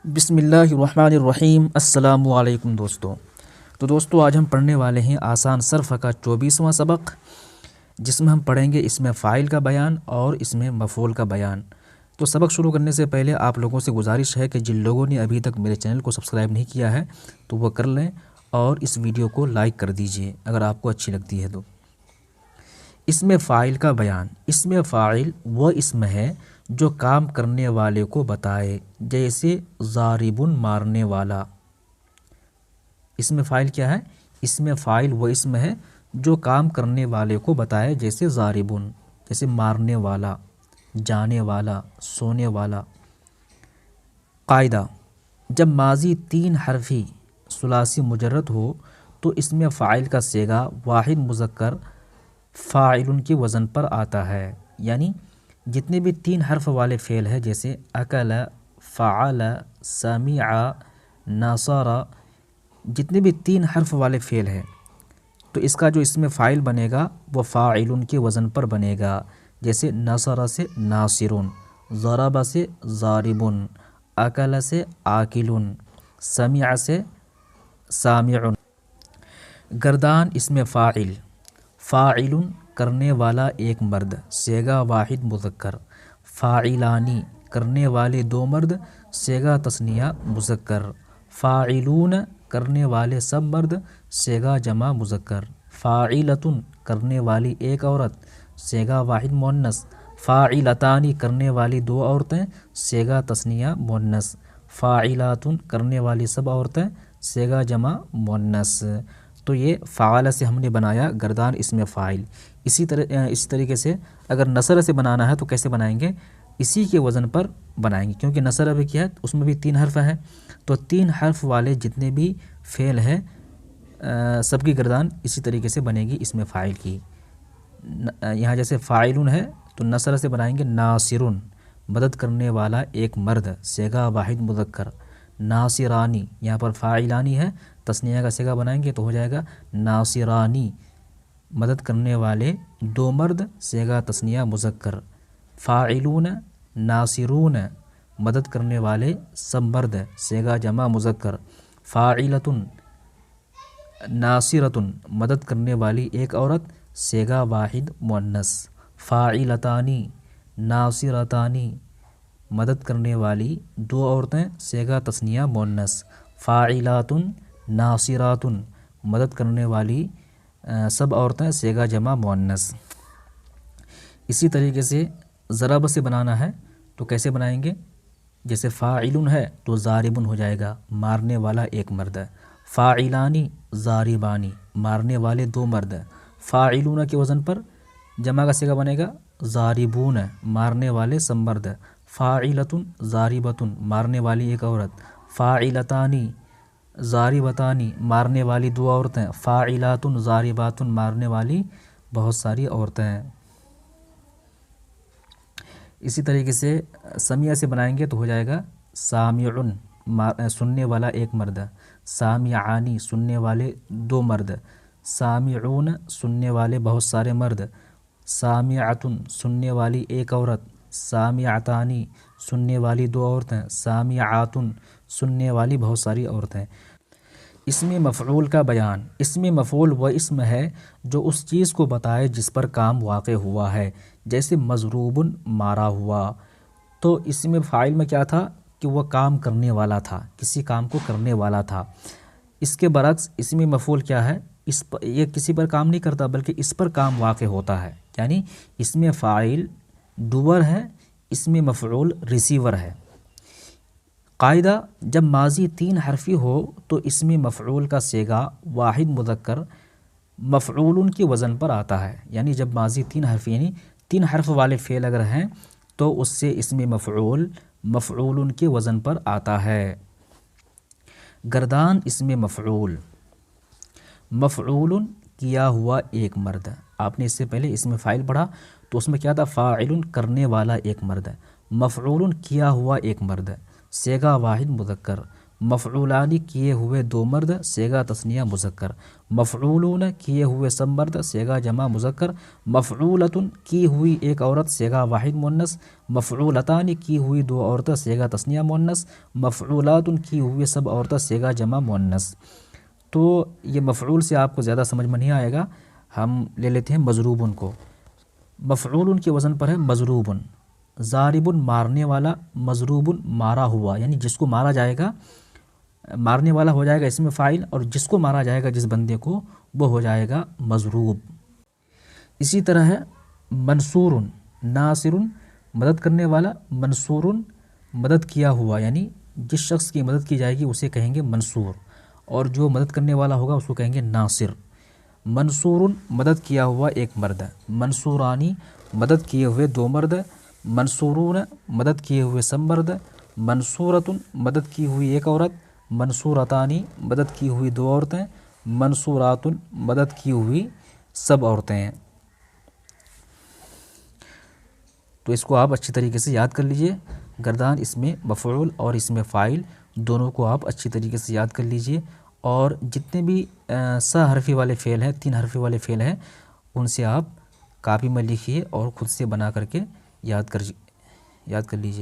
بسم اللہ الرحمن الرحیم۔ السلام علیکم دوستو آج ہم پڑھنے والے ہیں آسان صرف کا 24واں سبق، جس میں ہم پڑھیں گے اس میں فاعل کا بیان اور اس میں مفعول کا بیان۔ تو سبق شروع کرنے سے پہلے آپ لوگوں سے گزارش ہے کہ جن لوگوں نے ابھی تک میرے چینل کو سبسکرائب نہیں کیا ہے تو وہ کر لیں اور اس ویڈیو کو لائک کر دیجئے اگر آپ کو اچھی لگتی ہے تو۔ اس میں فاعل کا بیان، اس میں فاعل وہ اسم ہے جو کام کرنے والے کو بتائے، جیسے ضاربن مارنے والا۔ اس میں فاعل کیا ہے؟ اس میں فاعل وہ اسم ہے جو کام کرنے والے کو بتائے، جیسے ضاربن، جیسے مارنے والا، جانے والا، سونے والا۔ قاعدہ: جب ماضی 3 حرفی ثلاثی مجرد ہو تو اس میں فاعل کا صیغہ واحد مذکر فاعل کے وزن پر آتا ہے، یعنی جتنے بھی 3 حرف والے فعل ہیں جیسے اکل، فعل، سمع، نصر، جتنے بھی 3 حرف والے فعل ہیں تو اس کا جو اس میں فاعل بنے گا وہ فاعل کے وزن پر بنے گا، جیسے نصر سے ناصرون، ضرب سے ضاربن، اکل سے آکلن، سمع سے سامعن۔ گردان اس میں فاعل، فاعل کرنے والا ایک مرد، صیغہ واحد مذکر، فاعلانی کرنے والے 2 مرد، صیغہ تثنیہ مذکر، فاعلون کرنے والے سب مرد، صیغہ جمع مذکر، فاعلۃ کرنے والی ایک عورت، صیغہ واحد مؤنث، فاعلتان کرنے والی 2 عورتیں، صیغہ تثنیہ مؤنث، فاعلات کرنے والی سب عورتیں، صیغہ جمع مؤنث۔ تو یہ فعال سے ہم نے بنایا گردان اسم فاعل۔ اسی طریقے سے اگر نصر سے بنانا ہے تو کیسے بنائیں گے؟ اسی کے وزن پر بنائیں گے، کیونکہ نصر ابھی کیا ہے، اس میں بھی 3 حرف ہیں، تو 3 حرف والے جتنے بھی فعل ہیں سب کی گردان اسی طریقے سے بنے گی اسم فاعل کی۔ یہاں جیسے فاعلون ہے تو نصر سے بنائیں گے ناصرون، مدد کرنے والا ایک مرد، صیغہ واحد مذکر، ناصرانی، یہاں پر فاعلانی ہے، تثنیہ کا صیغہ بنائیں گے تو ہو جائے گا ناصرانی، مدد کرنے والے 2 مرد، صیغہ تثنیہ مذکر، فاعلون، ناصرون، مدد کرنے والے سب مرد، صیغہ جمع مذکر، فاعلۃ، ناصرۃ، مدد کرنے والی ایک عورت، صیغہ واحد مؤنث، فاعلتانی، ناصرتانی، مدد کرنے والی 2 عورتیں، صیغہ تثنیہ مؤنث، فاعلات، ناصرات، مدد کرنے والی سب عورتیں، صیغہ جمع مؤنث۔ اسی طریقے سے ضرب سے بنانا ہے تو کیسے بنائیں گے؟ جیسے فاعلن ہے تو ضاربن ہو جائے گا، مارنے والا ایک مرد، فاعلانی، ضاربانی، مارنے والے 2 مرد، فاعلون کے وزن پر جمع کا صیغہ بنے گا ضاربون، مارنے والے سب مرد، فاعلۃ، ضاربۃ، مارنے والی ایک عورت، فاعلتانی، ضاربتانی، مارنے والی 2 عورتیں، فاعلات، ضاربات، مارنے والی بہت ساری عورتیں۔ اسی طریقے سے سمیع سے بنائیں گے تو ہو جائے گا سامعن، سننے والا ایک مرد، سامعانی، سننے والے 2 مرد، سامعون، سننے والے بہت سارے مرد، سامعۃ، سننے والی ایک عورت، سامعتانی، سننے والی 2 عورتیں، سامعات، سننے والی بہت ساری عورتیں۔ اسم مفعول کا بیان، اسم مفعول وہ اسم ہے جو اس چیز کو بتائے جس پر کام واقع ہوا ہے، جیسے مضروبن، مارا ہوا۔ تو اسم فاعل میں کیا تھا کہ وہ کام کرنے والا تھا، کسی کام کو کرنے والا تھا۔ اس کے برعکس اسم مفعول کیا ہے؟ یہ کسی پر کام نہیں کرتا بلکہ اس پر کام واقع ہوتا ہے، یعنی اسم فاعل ڈوور ہے، اسم مفعول ریسیور ہے۔ قاعدہ: جب ماضی 3 حرفی ہو تو اسم مفعول کا صیغہ واحد مذکر مفعول کے وزن پر آتا ہے، یعنی جب ماضی 3 حرفی یعنی 3 حرف والے فعل اگر ہیں تو اس سے اسم مفعول مفعول کے وزن پر آتا ہے۔ گردان اسم مفعول، مفعول کیا ہوا ایک مرد۔ آپ نے اس سے پہلے اسم فاعل پڑھا تو اس میں کیا تھا؟ فاعل کرنے والا ایک مرد، مفعول کیا ہوا ایک مرد، صیغہ واحد مذکر، مفعولان کیے ہوئے دو مرد صیغہ تثنیہ مذکر، مفعولون کیے ہوئے سب مرد صیغہ جمع مذکر، مفعولتن کی ہوئی ایک عورت صیغہ واحد مؤنث، مفعولتان کی ہوئی دو عورتیں صیغہ تثنیہ مؤنث، مفعولاتن کی ہوئے سب عورتیں صیغہ جمع مؤنث۔ تو یہ مفعول سے آپ کو زیادہ سمجھ میں نہیں آئے گا، ہم لے لیتے ہیں مضروبن کو۔ مفعول کے وزن پر ہے مضروبن، ضاربن مارنے والا، مضروبن مارا ہوا، یعنی جس کو مارا جائے گا، مارنے والا ہو جائے گا اس میں فاعل، اور جس کو مارا جائے گا جس بندے کو وہ ہو جائے گا مضروب۔ اسی طرح ہے منصورن، ناصرن مدد کرنے والا، منصورن مدد کیا ہوا، یعنی جس شخص کی مدد کی جائے گی اسے کہیں گے منصور، اور جو مدد کرنے والا ہوگا اس کو کہیں گے ناصر۔ منصورن مدد کیا ہوا ایک مرد، منصورانی مدد کیے ہوئے دو مرد، منصورون مدد کیے ہوئے سب مرد، منصورتن مدد کی ہوئی ایک عورت، منصورتانی مدد کی ہوئی دو عورتیں، منصوراتن مدد کی ہوئی سب عورتیں۔ تو اس کو آپ اچھی طریقے سے یاد کر لیجئے، گردان اس میں مفعول اور اس میں فاعل دونوں کو آپ اچھی طریقے سے یاد کر لیجئے، اور جتنے بھی سہ حرفی والے فعل ہیں، 3 حرفی والے فعل ہیں، ان سے آپ کاپی میں لکھیے اور خود سے بنا کر کے یاد کر لیجئے۔